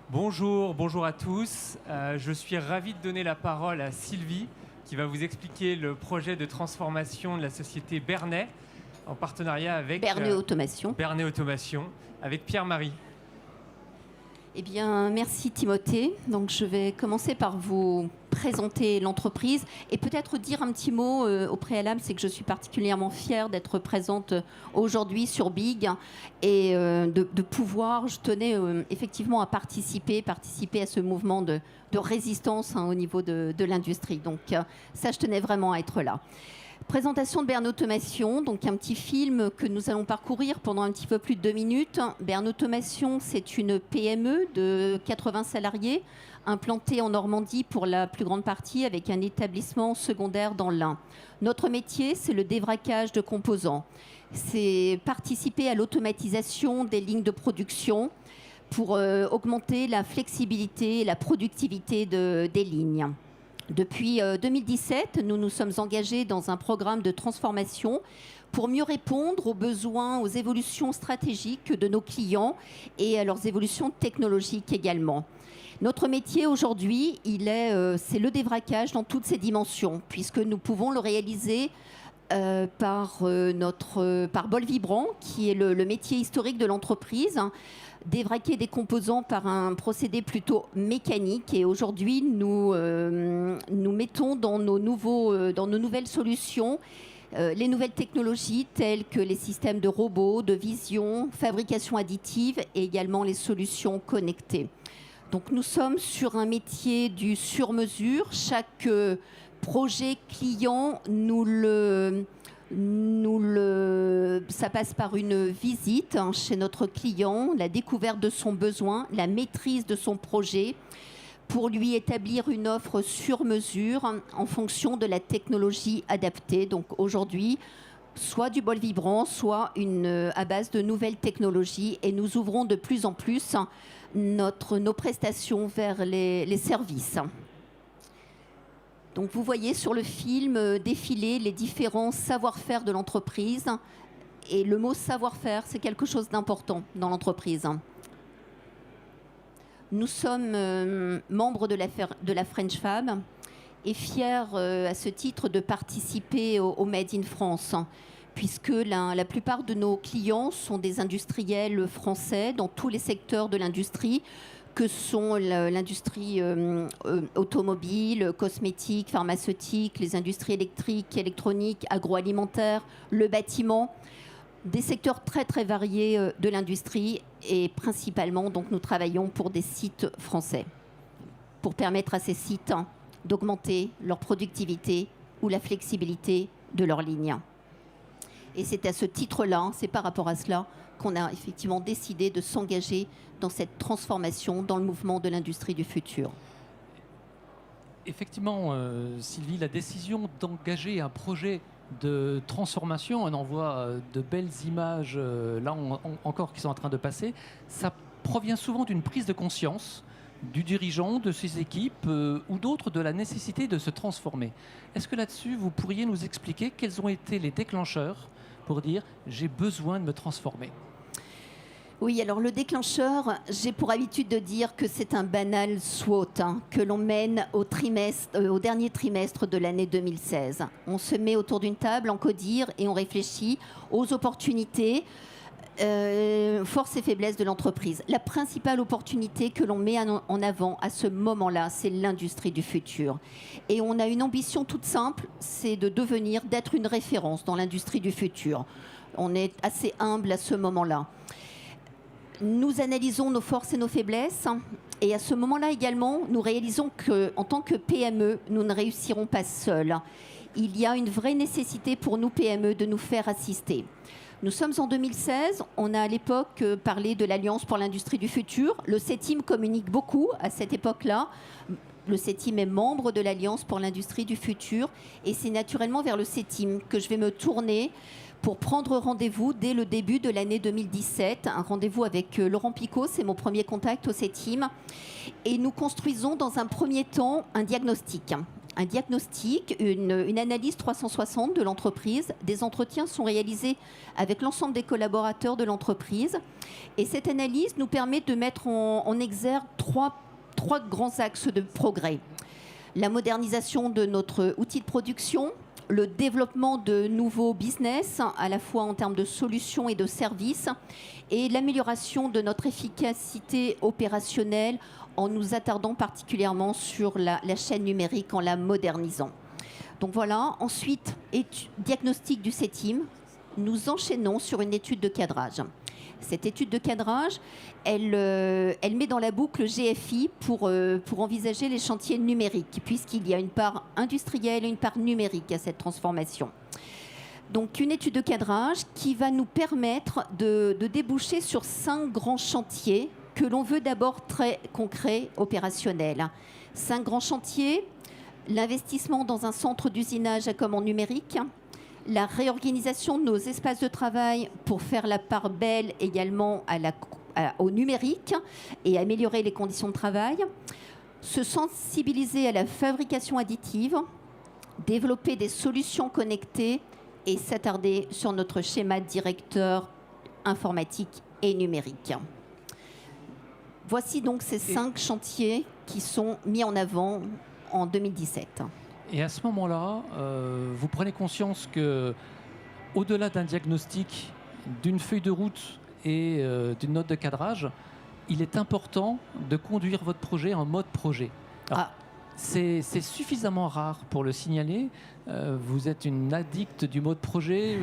Bonjour à tous. Je suis ravi de donner la parole à Sylvie qui va vous expliquer le projet de transformation de la société Bernet en partenariat avec Bernet Automation. Bernet Automation, avec Pierre-Marie. Eh bien, merci Timothée. Donc, je vais commencer par vous présenter l'entreprise et peut-être dire un petit mot au préalable. C'est que je suis particulièrement fière d'être présente aujourd'hui sur Big et de pouvoir, je tenais effectivement à participer à ce mouvement de résistance au niveau de l'industrie. Donc, ça, je tenais vraiment à être là. Présentation de Bernet Automation, donc un petit film que nous allons parcourir pendant un petit peu plus de 2 minutes. Bernet Automation, c'est une PME de 80 salariés implantée en Normandie pour la plus grande partie avec un établissement secondaire dans l'Ain. Notre métier, c'est le dévraquage de composants. C'est participer à l'automatisation des lignes de production pour augmenter la flexibilité et la productivité des lignes. Depuis 2017, nous nous sommes engagés dans un programme de transformation pour mieux répondre aux besoins, aux évolutions stratégiques de nos clients et à leurs évolutions technologiques également. Notre métier aujourd'hui, c'est le dévraquage dans toutes ses dimensions, puisque nous pouvons le réaliser par bol vibrant, qui est le métier historique de l'entreprise, dévraquer des composants par un procédé plutôt mécanique. Et aujourd'hui, nous mettons dans nos nouvelles solutions les nouvelles technologies telles que les systèmes de robots, de vision, fabrication additive et également les solutions connectées. Donc nous sommes sur un métier du sur-mesure. Chaque projet client, ça passe par une visite chez notre client, la découverte de son besoin, la maîtrise de son projet, pour lui établir une offre sur mesure en fonction de la technologie adaptée. Donc aujourd'hui, soit du bol vibrant, soit à base de nouvelles technologies. Et nous ouvrons de plus en plus nos prestations vers les services. Donc vous voyez sur le film défiler les différents savoir-faire de l'entreprise. Et le mot savoir-faire, c'est quelque chose d'important dans l'entreprise. Nous sommes membres de la French Fab et fiers à ce titre de participer au Made in France, puisque la plupart de nos clients sont des industriels français dans tous les secteurs de l'industrie, que sont l'industrie automobile, cosmétique, pharmaceutique, les industries électriques, électroniques, agroalimentaires, le bâtiment, des secteurs très très variés de l'industrie. Et principalement, donc, nous travaillons pour des sites français pour permettre à ces sites d'augmenter leur productivité ou la flexibilité de leurs lignes. Et c'est à ce titre-là, c'est par rapport à cela qu'on a effectivement décidé de s'engager dans cette transformation, dans le mouvement de l'industrie du futur. Effectivement, Sylvie, la décision d'engager un projet de transformation, on en voit de belles images là encore qui sont en train de passer, ça provient souvent d'une prise de conscience du dirigeant, de ses équipes ou d'autres, de la nécessité de se transformer. Est-ce que là-dessus, vous pourriez nous expliquer quels ont été les déclencheurs pour dire « j'ai besoin de me transformer » ? Oui, alors le déclencheur, j'ai pour habitude de dire que c'est un banal SWOT que l'on mène au dernier trimestre de l'année 2016. On se met autour d'une table en CODIR et on réfléchit aux opportunités, forces et faiblesses de l'entreprise. La principale opportunité que l'on met en avant à ce moment-là, c'est l'industrie du futur. Et on a une ambition toute simple, c'est d'être une référence dans l'industrie du futur. On est assez humble à ce moment-là. Nous analysons nos forces et nos faiblesses et à ce moment-là également, nous réalisons qu'en tant que PME, nous ne réussirons pas seuls. Il y a une vraie nécessité pour nous PME de nous faire assister. Nous sommes en 2016, on a à l'époque parlé de l'Alliance pour l'industrie du futur. Le CETIM communique beaucoup à cette époque-là. Le CETIM est membre de l'Alliance pour l'industrie du futur et c'est naturellement vers le CETIM que je vais me tourner pour prendre rendez-vous dès le début de l'année 2017. Un rendez-vous avec Laurent Picot, c'est mon premier contact au CETIM. Et nous construisons dans un premier temps un diagnostic. un diagnostic, une analyse 360 de l'entreprise. Des entretiens sont réalisés avec l'ensemble des collaborateurs de l'entreprise. Et cette analyse nous permet de mettre en exergue trois grands axes de progrès. La modernisation de notre outil de production, le développement de nouveaux business, à la fois en termes de solutions et de services, et l'amélioration de notre efficacité opérationnelle en nous attardant particulièrement sur la chaîne numérique, en la modernisant. Donc voilà, ensuite, diagnostic du CETIM, nous enchaînons sur une étude de cadrage. Cette étude de cadrage, elle met dans la boucle GFI pour envisager les chantiers numériques, puisqu'il y a une part industrielle et une part numérique à cette transformation. Donc une étude de cadrage qui va nous permettre de déboucher sur 5 grands chantiers que l'on veut d'abord très concrets, opérationnels. 5 grands chantiers, l'investissement dans un centre d'usinage à commande numérique, la réorganisation de nos espaces de travail pour faire la part belle également au numérique et améliorer les conditions de travail, se sensibiliser à la fabrication additive, développer des solutions connectées et s'attarder sur notre schéma directeur informatique et numérique. Voici donc ces 5 chantiers qui sont mis en avant en 2017. Et à ce moment-là, vous prenez conscience que, au-delà d'un diagnostic, d'une feuille de route et d'une note de cadrage, il est important de conduire votre projet en mode projet. Alors, c'est suffisamment rare pour le signaler. Vous êtes une addicte du mode projet.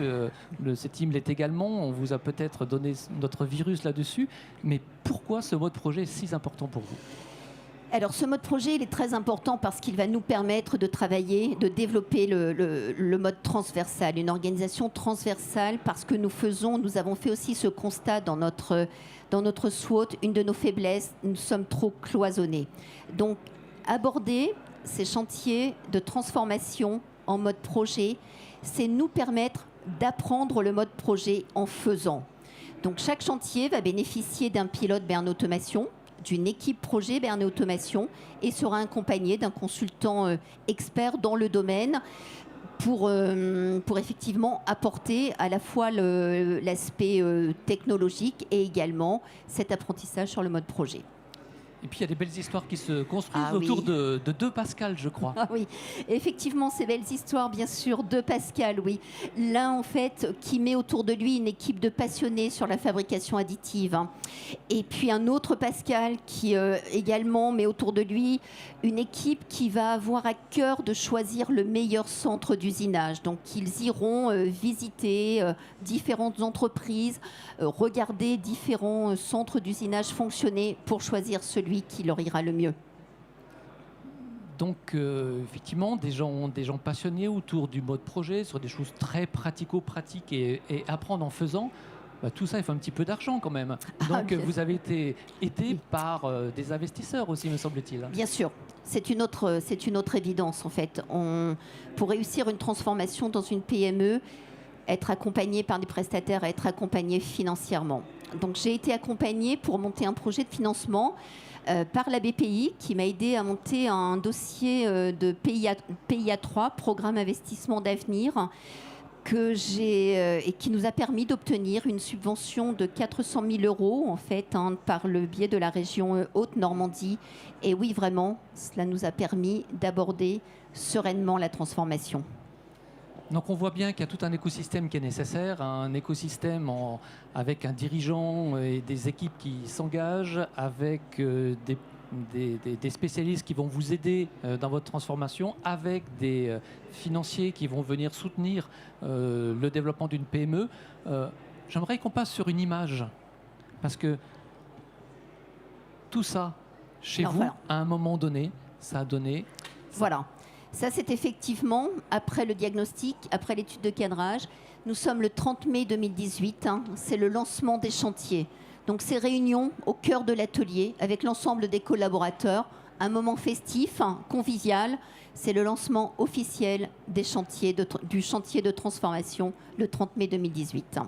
Le CETIM l'est également. On vous a peut-être donné notre virus là-dessus. Mais pourquoi ce mode projet est si important pour vous ? Alors ce mode projet, il est très important parce qu'il va nous permettre de travailler, de développer le mode transversal, une organisation transversale, parce que nous avons fait aussi ce constat dans notre SWOT, une de nos faiblesses, nous sommes trop cloisonnés. Donc aborder ces chantiers de transformation en mode projet, c'est nous permettre d'apprendre le mode projet en faisant. Donc chaque chantier va bénéficier d'un pilote Bernet Automation, d'une équipe projet Bernet Automation et sera accompagné d'un consultant expert dans le domaine pour effectivement apporter à la fois l'aspect technologique et également cet apprentissage sur le mode projet. Et puis il y a des belles histoires qui se construisent autour de 2 Pascal, je crois. Ah oui, effectivement, ces belles histoires, bien sûr, de Pascal, oui. L'un, en fait, qui met autour de lui une équipe de passionnés sur la fabrication additive. Et puis un autre Pascal qui également met autour de lui une équipe qui va avoir à cœur de choisir le meilleur centre d'usinage. Donc ils iront visiter différentes entreprises, regarder différents centres d'usinage fonctionner pour choisir celui qui leur ira le mieux. Donc, effectivement, des gens passionnés autour du mode projet, sur des choses très pratico-pratiques et apprendre en faisant, tout ça, il faut un petit peu d'argent quand même. Donc, vous avez été aidé par des investisseurs aussi, me semble-t-il. Bien sûr. C'est une autre évidence, en fait. Pour réussir une transformation dans une PME, être accompagné par des prestataires, être accompagné financièrement. Donc, j'ai été accompagnée pour monter un projet de financement par la BPI qui m'a aidé à monter un dossier de PIA 3, Programme Investissement d'Avenir, et qui nous a permis d'obtenir une subvention de 400 000 € en fait, par le biais de la région Haute-Normandie. Et oui, vraiment, cela nous a permis d'aborder sereinement la transformation. Donc on voit bien qu'il y a tout un écosystème qui est nécessaire, un écosystème avec un dirigeant et des équipes qui s'engagent, avec des spécialistes qui vont vous aider dans votre transformation, avec des financiers qui vont venir soutenir le développement d'une PME. J'aimerais qu'on passe sur une image, parce que tout ça, chez vous, voilà. À un moment donné, ça a donné... Voilà. Ça, c'est effectivement, après le diagnostic, après l'étude de cadrage, nous sommes le 30 mai 2018, c'est le lancement des chantiers. Donc ces réunions au cœur de l'atelier avec l'ensemble des collaborateurs, un moment festif, convivial, c'est le lancement officiel des chantiers du chantier de transformation le 30 mai 2018.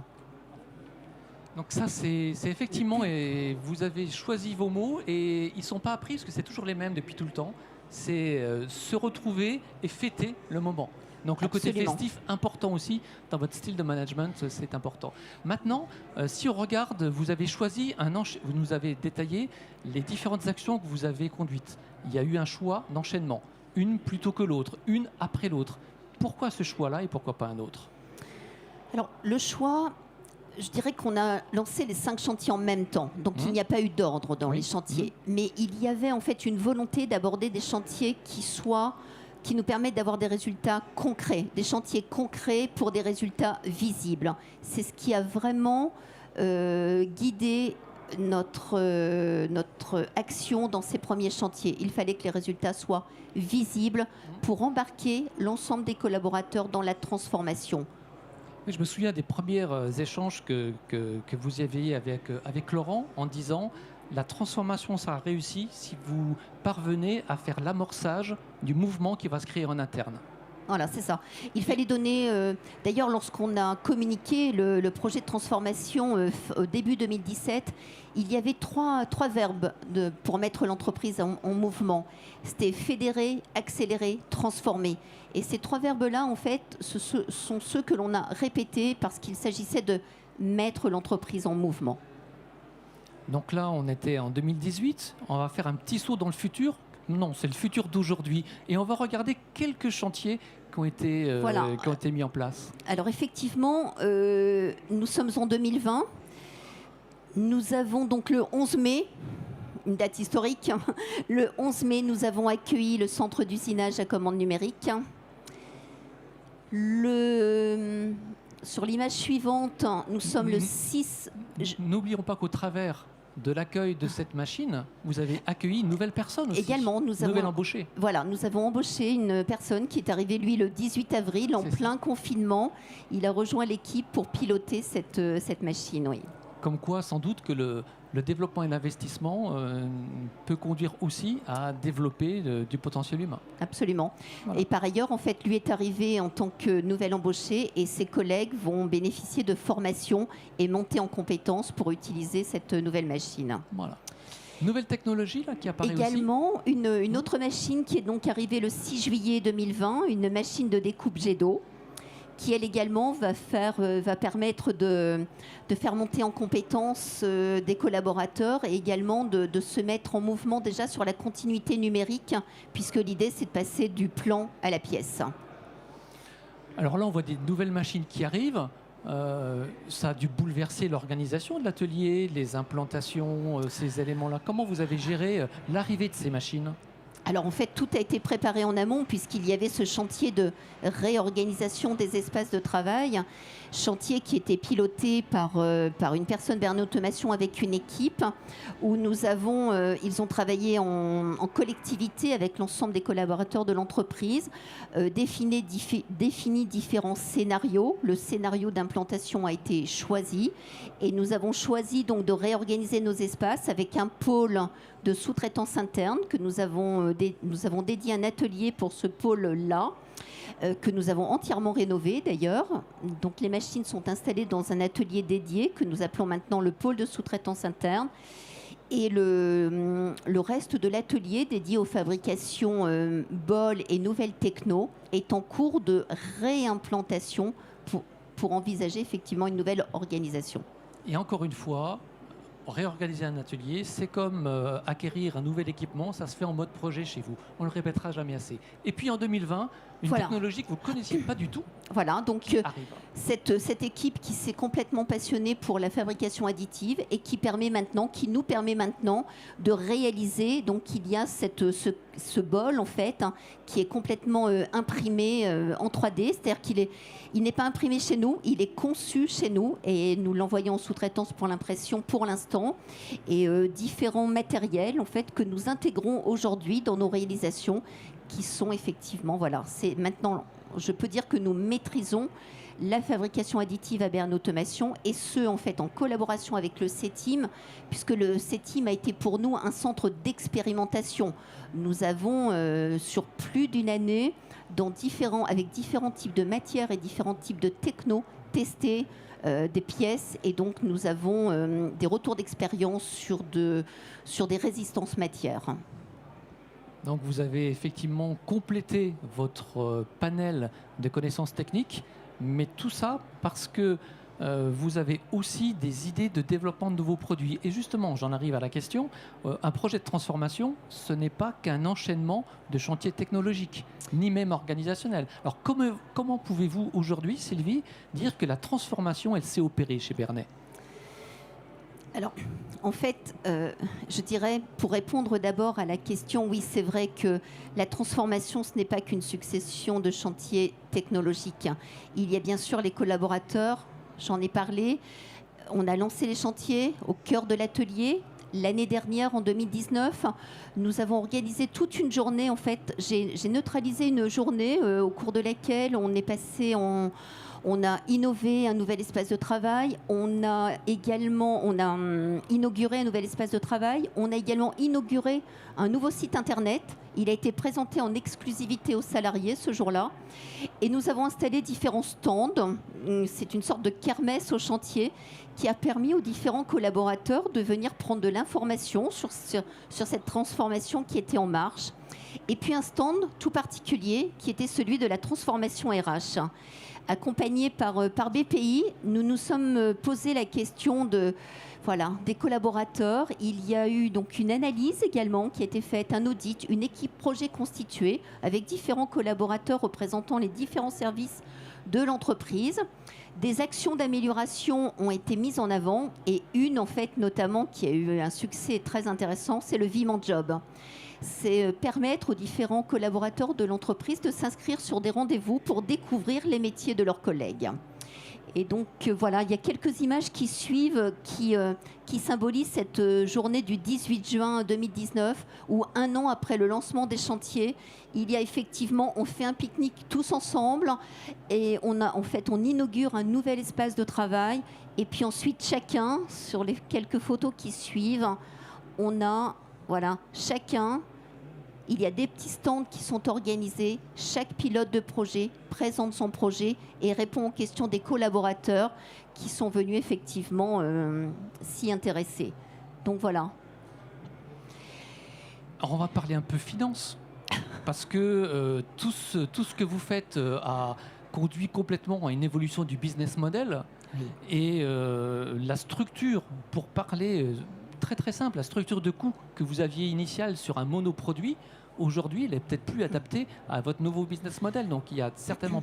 Donc ça, c'est effectivement, et vous avez choisi vos mots et ils ne sont pas appris parce que c'est toujours les mêmes depuis tout le temps. c'est se retrouver et fêter le moment. Donc le côté Absolument. festif, important aussi dans votre style de management, c'est important. Maintenant, si on regarde, vous avez choisi vous nous avez détaillé les différentes actions que vous avez conduites. Il y a eu un choix d'enchaînement, une plutôt que l'autre, une après l'autre. Pourquoi ce choix-là et pourquoi pas un autre? Alors, le choix, je dirais qu'on a lancé les 5 chantiers en même temps. Donc, il n'y a pas eu d'ordre dans Oui. les chantiers. Mais il y avait en fait une volonté d'aborder des chantiers qui nous permettent d'avoir des résultats concrets, des chantiers concrets pour des résultats visibles. C'est ce qui a vraiment guidé notre action dans ces premiers chantiers. Il fallait que les résultats soient visibles pour embarquer l'ensemble des collaborateurs dans la transformation. Oui, je me souviens des premiers échanges que vous aviez avec Laurent en disant la transformation sera réussie si vous parvenez à faire l'amorçage du mouvement qui va se créer en interne. Voilà, c'est ça. Il fallait donner... D'ailleurs, lorsqu'on a communiqué le projet de transformation au début 2017, il y avait trois verbes pour mettre l'entreprise en mouvement. C'était fédérer, accélérer, transformer. Et ces 3 verbes-là, en fait, ce sont ceux que l'on a répétés parce qu'il s'agissait de mettre l'entreprise en mouvement. Donc là, on était en 2018. On va faire un petit saut dans le futur. Non, c'est le futur d'aujourd'hui. Et on va regarder quelques chantiers qui ont été mis en place. Alors effectivement, nous sommes en 2020. Nous avons donc le 11 mai, une date historique. Le 11 mai, nous avons accueilli le centre d'usinage à commande numérique. Sur l'image suivante, nous sommes le 6... N'oublions pas qu'au travers de l'accueil de cette machine, vous avez accueilli une nouvelle personne aussi. Également, nous avons embauché. Voilà, nous avons embauché une personne qui est arrivée, lui, le 18 avril, en plein confinement. Il a rejoint l'équipe pour piloter cette machine, oui. Comme quoi, sans doute que le développement et l'investissement peut conduire aussi à développer du potentiel humain. Absolument. Voilà. Et par ailleurs, en fait, lui est arrivé en tant que nouvel embauché et ses collègues vont bénéficier de formation et monter en compétences pour utiliser cette nouvelle machine. Voilà. Nouvelle technologie là, qui apparaît également, une autre machine qui est donc arrivée le 6 juillet 2020, une machine de découpe jet d'eau, qui elle également va permettre de faire monter en compétence des collaborateurs et également de se mettre en mouvement déjà sur la continuité numérique, puisque l'idée c'est de passer du plan à la pièce. Alors là, on voit des nouvelles machines qui arrivent. Ça a dû bouleverser l'organisation de l'atelier, les implantations, ces éléments-là. Comment vous avez géré l'arrivée de ces machines ? Alors en fait, tout a été préparé en amont puisqu'il y avait ce chantier de réorganisation des espaces de travail, chantier qui était piloté par une personne Bernet Automation avec une équipe où ils ont travaillé en collectivité avec l'ensemble des collaborateurs de l'entreprise, défini différents scénarios. Le scénario d'implantation a été choisi et nous avons choisi donc de réorganiser nos espaces avec un pôle de sous-traitance interne que nous avons dédié un atelier pour ce pôle-là, que nous avons entièrement rénové d'ailleurs. Donc les machines sont installées dans un atelier dédié que nous appelons maintenant le pôle de sous-traitance interne. Et le reste de l'atelier dédié aux fabrications BOL et nouvelles techno est en cours de réimplantation pour envisager effectivement une nouvelle organisation. Et encore une fois, réorganiser un atelier, c'est comme acquérir un nouvel équipement, ça se fait en mode projet chez vous. On ne le répétera jamais assez. Et puis en 2020, une technologie que vous ne connaissiez pas du tout. Voilà, donc cette équipe qui s'est complètement passionnée pour la fabrication additive et qui nous permet maintenant de réaliser, donc il y a ce bol en fait, qui est complètement imprimé en 3D, c'est-à-dire il n'est pas imprimé chez nous, il est conçu chez nous et nous l'envoyons en sous-traitance pour l'impression pour l'instant et différents matériels en fait que nous intégrons aujourd'hui dans nos réalisations qui sont effectivement, c'est maintenant, je peux dire que nous maîtrisons la fabrication additive à Bernet Automation et ce, en fait, en collaboration avec le CETIM, puisque le CETIM a été pour nous un centre d'expérimentation. Nous avons, sur plus d'une année, avec différents types de matières et différents types de techno, testé des pièces et donc nous avons des retours d'expérience sur des résistances matières. Donc vous avez effectivement complété votre panel de connaissances techniques, mais tout ça parce que vous avez aussi des idées de développement de nouveaux produits. Et justement, j'en arrive à la question, un projet de transformation, ce n'est pas qu'un enchaînement de chantiers technologiques, ni même organisationnels. Alors comment pouvez-vous aujourd'hui, Sylvie, dire que la transformation, elle s'est opérée chez Bernet ? Alors, en fait, je dirais, pour répondre d'abord à la question, oui, c'est vrai que la transformation, ce n'est pas qu'une succession de chantiers technologiques. Il y a bien sûr les collaborateurs, j'en ai parlé. On a lancé les chantiers au cœur de l'atelier. L'année dernière, en 2019, nous avons organisé toute une journée. En fait, j'ai neutralisé une journée au cours de laquelle on est passé en... On a innové un nouvel espace de travail, on a inauguré un nouvel espace de travail, on a également inauguré un nouveau site internet. Il a été présenté en exclusivité aux salariés ce jour-là. Et nous avons installé différents stands. C'est une sorte de kermesse au chantier qui a permis aux différents collaborateurs de venir prendre de l'information sur cette transformation qui était en marche. Et puis un stand tout particulier qui était celui de la transformation RH. Accompagnés par BPI, nous nous sommes posé la question des collaborateurs. Il y a eu donc une analyse également qui a été faite, un audit, une équipe projet constituée avec différents collaborateurs représentant les différents services de l'entreprise. Des actions d'amélioration ont été mises en avant et une en fait notamment qui a eu un succès très intéressant, c'est le Vivement Job. C'est permettre aux différents collaborateurs de l'entreprise de s'inscrire sur des rendez-vous pour découvrir les métiers de leurs collègues. Et donc voilà, il y a quelques images qui suivent, qui symbolisent cette journée du 18 juin 2019, où un an après le lancement des chantiers, il y a effectivement, on fait un pique-nique tous ensemble, et on inaugure un nouvel espace de travail, et puis ensuite chacun, sur les quelques photos qui suivent, on a, voilà, chacun... Il y a des petits stands qui sont organisés. Chaque pilote de projet présente son projet et répond aux questions des collaborateurs qui sont venus effectivement s'y intéresser. Donc voilà. Alors on va parler un peu finance, parce que tout ce que vous faites a conduit complètement à une évolution du business model. Oui. Et la structure, pour parler... très très simple, la structure de coût que vous aviez initiale sur un monoproduit, aujourd'hui, elle est peut-être plus adaptée à votre nouveau business model. Donc, il y a certainement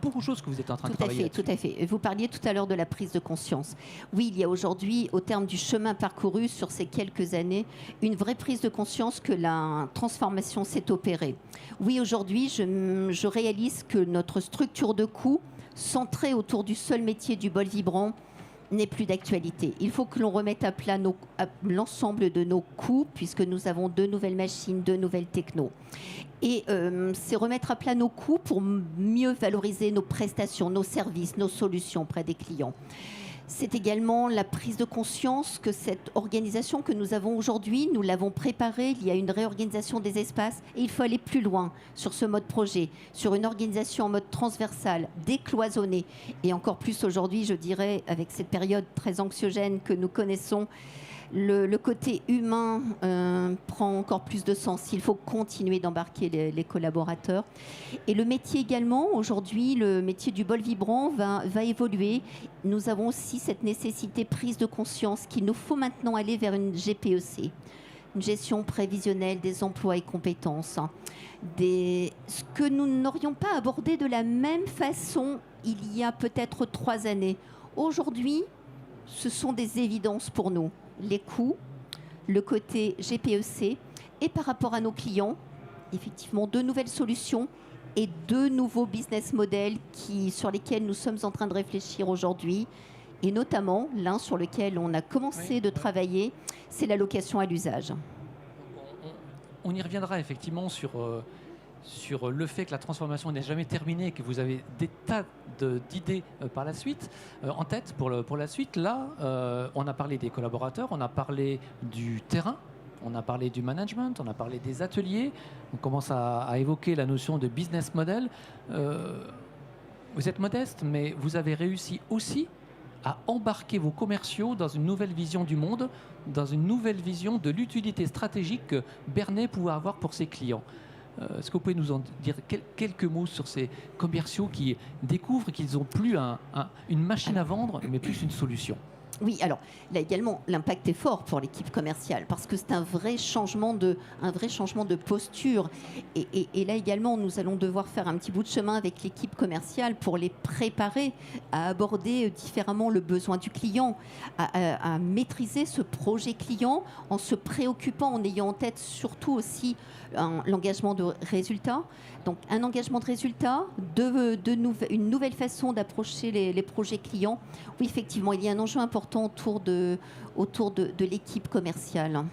beaucoup de choses que vous êtes en train de travailler. Tout à fait. Vous parliez tout à l'heure de la prise de conscience. Oui, il y a aujourd'hui, au terme du chemin parcouru sur ces quelques années, une vraie prise de conscience que la transformation s'est opérée. Oui, aujourd'hui, je réalise que notre structure de coût, centrée autour du seul métier du bol vibrant, n'est plus d'actualité. Il faut que l'on remette à plat l'ensemble de nos coûts, puisque nous avons 2 nouvelles machines, 2 nouvelles technos. Et c'est remettre à plat nos coûts pour mieux valoriser nos prestations, nos services, nos solutions auprès des clients. C'est également la prise de conscience que cette organisation que nous avons aujourd'hui, nous l'avons préparée, il y a une réorganisation des espaces et il faut aller plus loin sur ce mode projet, sur une organisation en mode transversal, décloisonnée. Et encore plus aujourd'hui, je dirais, avec cette période très anxiogène que nous connaissons, le côté humain prend encore plus de sens. Il faut continuer d'embarquer les collaborateurs. Et le métier également, aujourd'hui, le métier du bol vibrant va évoluer. Nous avons aussi cette nécessité prise de conscience qu'il nous faut maintenant aller vers une GPEC, une gestion prévisionnelle des emplois et compétences. Ce que nous n'aurions pas abordé de la même façon il y a peut-être 3 années. Aujourd'hui, ce sont des évidences pour nous. Les coûts, le côté GPEC et par rapport à nos clients, effectivement 2 nouvelles solutions et 2 nouveaux business models sur lesquels nous sommes en train de réfléchir aujourd'hui et notamment l'un sur lequel on a commencé de travailler, c'est la location à l'usage. On y reviendra effectivement sur le fait que la transformation n'est jamais terminée et que vous avez des tas d'idées par la suite, en tête pour la suite. Là, on a parlé des collaborateurs, on a parlé du terrain, on a parlé du management, on a parlé des ateliers, on commence à évoquer la notion de business model. Vous êtes modeste, mais vous avez réussi aussi à embarquer vos commerciaux dans une nouvelle vision du monde, dans une nouvelle vision de l'utilité stratégique que Bernet pouvait avoir pour ses clients. Est-ce que vous pouvez nous en dire quelques mots sur ces commerciaux qui découvrent qu'ils n'ont plus une machine à vendre, mais plus une solution? Oui, alors là également, l'impact est fort pour l'équipe commerciale parce que c'est un vrai changement de posture. Et là également, nous allons devoir faire un petit bout de chemin avec l'équipe commerciale pour les préparer à aborder différemment le besoin du client, à maîtriser ce projet client en se préoccupant, en ayant en tête surtout aussi l'engagement de résultats. Donc un engagement de résultats, une nouvelle façon d'approcher les projets clients. Oui, effectivement, il y a un enjeu important autour de l'équipe commerciale.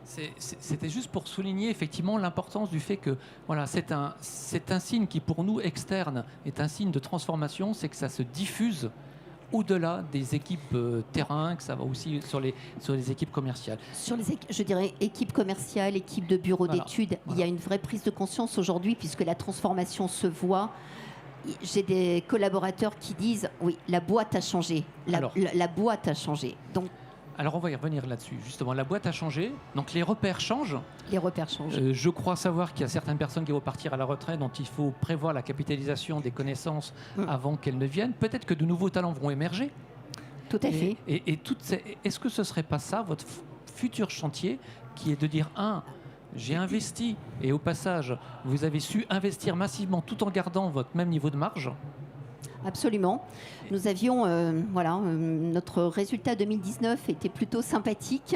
C'était juste pour souligner effectivement l'importance du fait que voilà, c'est un signe qui pour nous externes est un signe de transformation, c'est que ça se diffuse au-delà des équipes terrain, que ça va aussi sur les équipes commerciales. Sur je dirais équipe commerciale, équipe de bureau d'études, il y a une vraie prise de conscience aujourd'hui puisque la transformation se voit. J'ai des collaborateurs qui disent oui, la boîte a changé. La boîte a changé. Donc, alors on va y revenir là-dessus. Justement, la boîte a changé, donc les repères changent. Les repères changent. Je crois savoir qu'il y a certaines personnes qui vont partir à la retraite, dont il faut prévoir la capitalisation des connaissances avant qu'elles ne viennent. Peut-être que de nouveaux talents vont émerger. Tout à fait. Est-ce que ce ne serait pas ça, votre futur chantier, qui est de dire, j'ai investi, et au passage, vous avez su investir massivement tout en gardant votre même niveau de marge? Absolument. Nous avions, notre résultat 2019 était plutôt sympathique.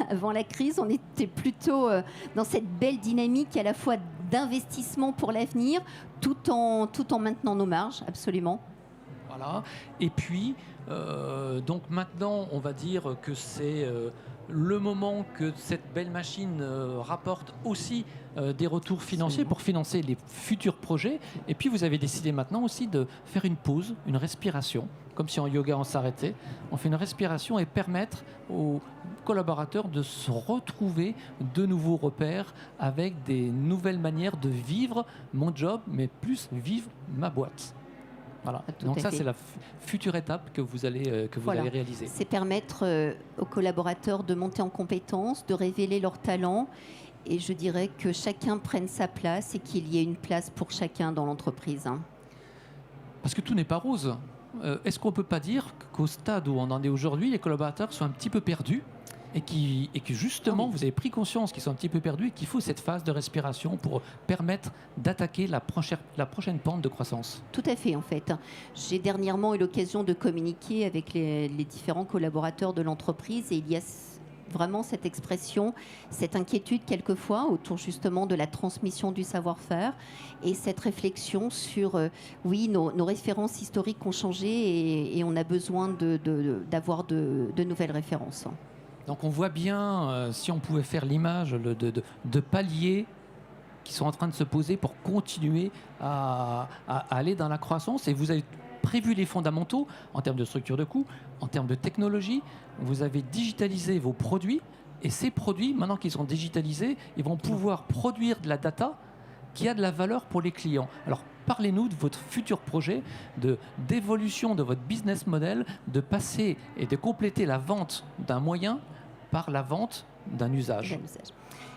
Avant la crise, on était plutôt dans cette belle dynamique à la fois d'investissement pour l'avenir, tout en maintenant nos marges, absolument. Voilà. Et puis, donc maintenant, on va dire que c'est le moment que cette belle machine rapporte aussi des retours financiers pour financer les futurs projets. Et puis vous avez décidé maintenant aussi de faire une pause, une respiration, comme si en yoga on s'arrêtait. On fait une respiration et permettre aux collaborateurs de se retrouver de nouveaux repères avec des nouvelles manières de vivre mon job, mais plus vivre ma boîte. Voilà. Donc ça, c'est la future étape que vous allez réaliser. C'est permettre aux collaborateurs de monter en compétences, de révéler leurs talents. Et je dirais que chacun prenne sa place et qu'il y ait une place pour chacun dans l'entreprise. Parce que tout n'est pas rose. Est-ce qu'on ne peut pas dire qu'au stade où on en est aujourd'hui, les collaborateurs sont un petit peu perdus et que justement, vous avez pris conscience qu'ils sont un petit peu perdus et qu'il faut cette phase de respiration pour permettre d'attaquer la prochaine pente de croissance? Tout à fait, en fait. J'ai dernièrement eu l'occasion de communiquer avec les différents collaborateurs de l'entreprise et il y a vraiment cette expression, cette inquiétude quelquefois autour justement de la transmission du savoir-faire et cette réflexion sur, nos références historiques ont changé et on a besoin d'avoir de nouvelles références. Donc on voit bien, si on pouvait faire l'image de paliers qui sont en train de se poser pour continuer à aller dans la croissance. Et vous avez prévu les fondamentaux en termes de structure de coûts, en termes de technologie. Vous avez digitalisé vos produits. Et ces produits, maintenant qu'ils sont digitalisés, ils vont pouvoir produire de la data qui a de la valeur pour les clients. Alors, parlez-nous de votre futur projet d'évolution de votre business model, de passer et de compléter la vente d'un moyen par la vente d'un usage.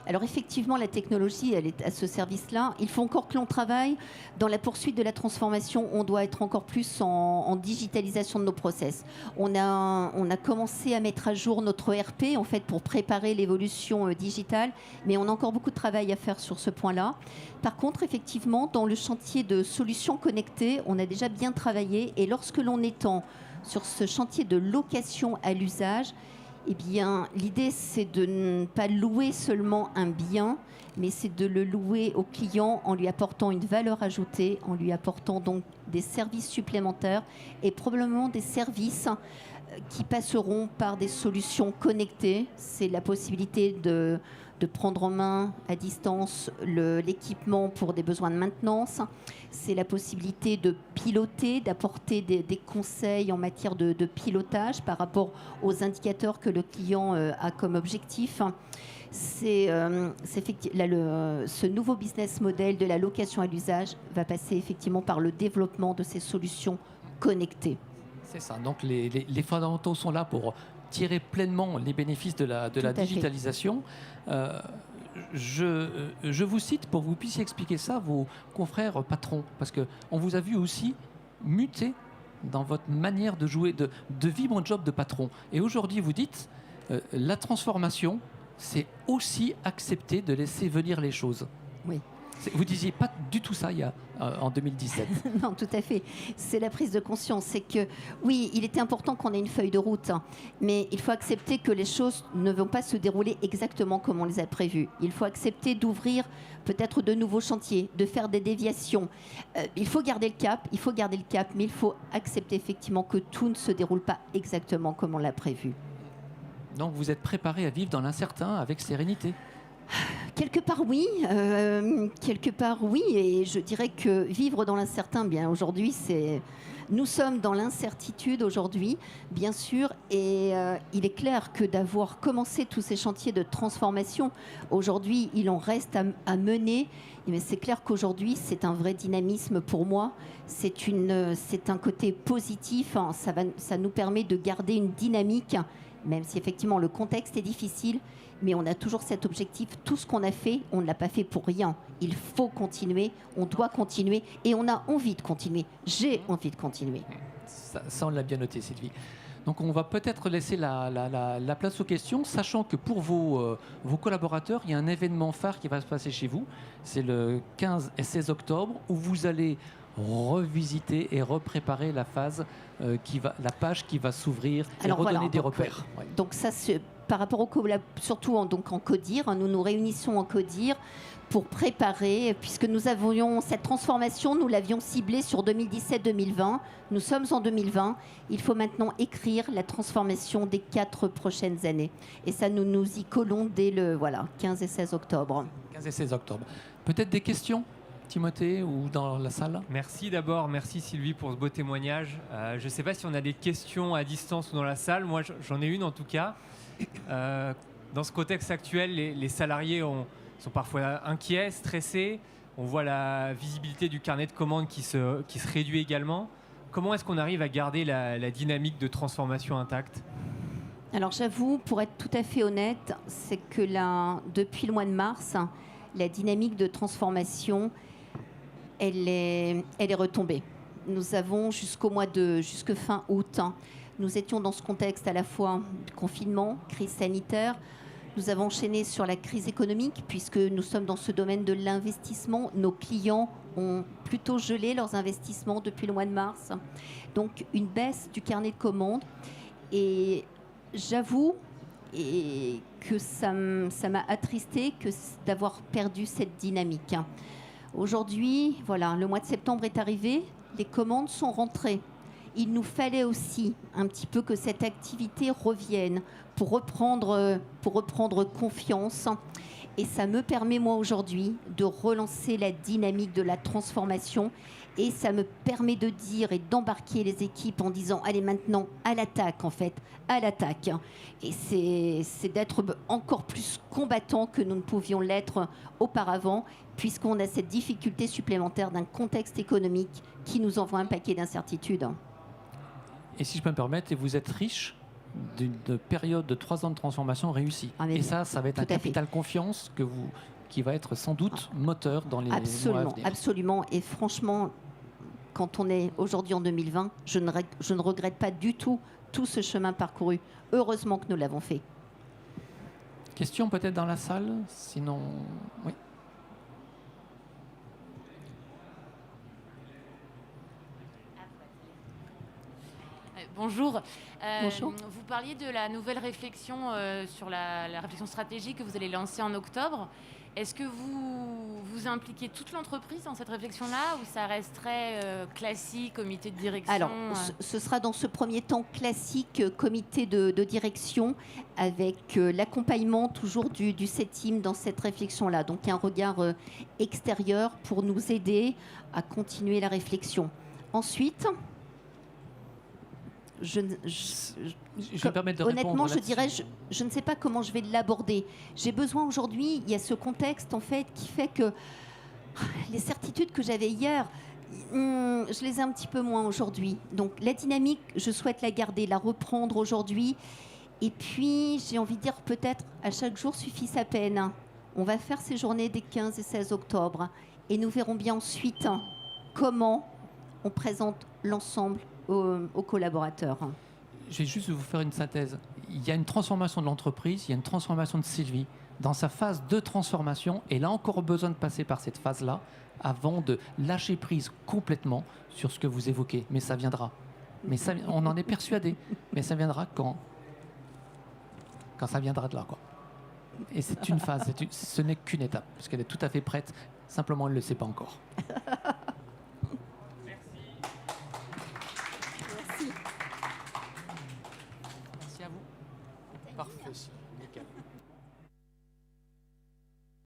Alors effectivement, la technologie, elle est à ce service-là. Il faut encore que l'on travaille dans la poursuite de la transformation. On doit être encore plus en digitalisation de nos process. On a commencé à mettre à jour notre ERP en fait pour préparer l'évolution digitale, mais on a encore beaucoup de travail à faire sur ce point-là. Par contre, effectivement, dans le chantier de solutions connectées, on a déjà bien travaillé. Et lorsque l'on est sur ce chantier de location à l'usage, eh bien, l'idée, c'est de ne pas louer seulement un bien, mais c'est de le louer au client en lui apportant une valeur ajoutée, en lui apportant donc des services supplémentaires et probablement des services qui passeront par des solutions connectées. C'est la possibilité de prendre en main à distance l'équipement pour des besoins de maintenance. C'est la possibilité de piloter, d'apporter des conseils en matière de pilotage par rapport aux indicateurs que le client a comme objectif. Ce nouveau business model de la location à l'usage va passer effectivement par le développement de ces solutions connectées. C'est ça. Donc les fondamentaux sont là pour tirer pleinement les bénéfices de la à fait. digitalisation. Je vous cite pour que vous puissiez expliquer ça à vos confrères patrons, parce qu'on vous a vu aussi muter dans votre manière de jouer, de vivre un job de patron. Et aujourd'hui, vous dites, la transformation, c'est aussi accepter de laisser venir les choses. Oui. Vous disiez pas du tout ça en 2017. Non, tout à fait. C'est la prise de conscience. C'est que, oui, il était important qu'on ait une feuille de route, hein, mais il faut accepter que les choses ne vont pas se dérouler exactement comme on les a prévues. Il faut accepter d'ouvrir peut-être de nouveaux chantiers, de faire des déviations. Il faut garder le cap, mais il faut accepter effectivement que tout ne se déroule pas exactement comme on l'a prévu. Donc vous êtes préparé à vivre dans l'incertain avec sérénité. Quelque part oui, et je dirais que vivre dans l'incertain, bien aujourd'hui, nous sommes dans l'incertitude aujourd'hui, bien sûr, et il est clair que d'avoir commencé tous ces chantiers de transformation, aujourd'hui, il en reste à mener. Mais c'est clair qu'aujourd'hui, c'est un vrai dynamisme pour moi. C'est un côté positif. Hein, ça nous permet de garder une dynamique, même si effectivement le contexte est difficile. Mais on a toujours cet objectif. Tout ce qu'on a fait, on ne l'a pas fait pour rien. Il faut continuer, on doit continuer et on a envie de continuer. J'ai envie de continuer. Ça on l'a bien noté, Sylvie. Donc on va peut-être laisser la place aux questions, sachant que pour vos collaborateurs, il y a un événement phare qui va se passer chez vous. C'est le 15 et 16 octobre où vous allez revisiter et repréparer la page qui va s'ouvrir et alors redonner voilà, des repères. Ouais. Donc ça, par rapport surtout en CODIR, hein, nous nous réunissons en CODIR pour préparer, puisque nous avions cette transformation, nous l'avions ciblée sur 2017-2020. Nous sommes en 2020. Il faut maintenant écrire la transformation des 4 prochaines années. Et ça, nous y collons dès le 15 et 16 octobre. 15 et 16 octobre. Peut-être des questions, Timothée, ou dans la salle? Merci Sylvie pour ce beau témoignage. Je ne sais pas si on a des questions à distance ou dans la salle. Moi, j'en ai une en tout cas. Dans ce contexte actuel, les salariés sont parfois inquiets, stressés. On voit la visibilité du carnet de commandes qui se réduit également. Comment est-ce qu'on arrive à garder la dynamique de transformation intacte ? Alors j'avoue, pour être tout à fait honnête, c'est que depuis le mois de mars, la dynamique de transformation, elle est retombée. Nous avons jusque fin août, nous étions dans ce contexte à la fois de confinement, crise sanitaire. Nous avons enchaîné sur la crise économique puisque nous sommes dans ce domaine de l'investissement. Nos clients ont plutôt gelé leurs investissements depuis le mois de mars. Donc une baisse du carnet de commandes. Et j'avoue que ça m'a attristé d'avoir perdu cette dynamique. Aujourd'hui, le mois de septembre est arrivé, les commandes sont rentrées. Il nous fallait aussi un petit peu que cette activité revienne pour reprendre confiance. Et ça me permet, moi, aujourd'hui, de relancer la dynamique de la transformation. Et ça me permet de dire et d'embarquer les équipes en disant « Allez, maintenant, à l'attaque, en fait, à l'attaque ». Et c'est d'être encore plus combattant que nous ne pouvions l'être auparavant, puisqu'on a cette difficulté supplémentaire d'un contexte économique qui nous envoie un paquet d'incertitudes. Et si je peux me permettre, vous êtes riche d'une période de 3 ans de transformation réussie. Et ça va être un capital confiance qui va être sans doute moteur dans les mois à venir. Absolument. Et franchement, quand on est aujourd'hui en 2020, je ne regrette pas du tout ce chemin parcouru. Heureusement que nous l'avons fait. Question peut-être dans la salle? Sinon, oui. Bonjour. Bonjour. Vous parliez de la nouvelle réflexion sur la réflexion stratégique que vous allez lancer en octobre. Est-ce que vous impliquez toute l'entreprise dans cette réflexion-là ou ça resterait classique, comité de direction? Alors, ce sera dans ce premier temps classique, comité de direction, avec l'accompagnement toujours du CETIM dans cette réflexion-là. Donc, un regard extérieur pour nous aider à continuer la réflexion. Ensuite... honnêtement, je dirais, je ne sais pas comment je vais l'aborder. J'ai besoin aujourd'hui, il y a ce contexte en fait qui fait que les certitudes que j'avais hier, Je les ai un petit peu moins aujourd'hui. Donc la dynamique, je souhaite la garder, la reprendre aujourd'hui. Et puis, j'ai envie de dire peut-être à chaque jour suffit sa peine. On va faire ces journées des 15 et 16 octobre. Et nous verrons bien ensuite comment on présente l'ensemble aux collaborateurs. Je vais juste vous faire une synthèse. Il y a une transformation de l'entreprise, il y a une transformation de Sylvie. Dans sa phase de transformation, elle a encore besoin de passer par cette phase-là avant de lâcher prise complètement sur ce que vous évoquez. Mais ça viendra. Mais ça, on en est persuadé. Mais ça viendra quand ça viendra de là, quoi. Et c'est une phase, ce n'est qu'une étape, parce qu'elle est tout à fait prête. Simplement, elle ne le sait pas encore. Merci. Merci à vous. Parfait.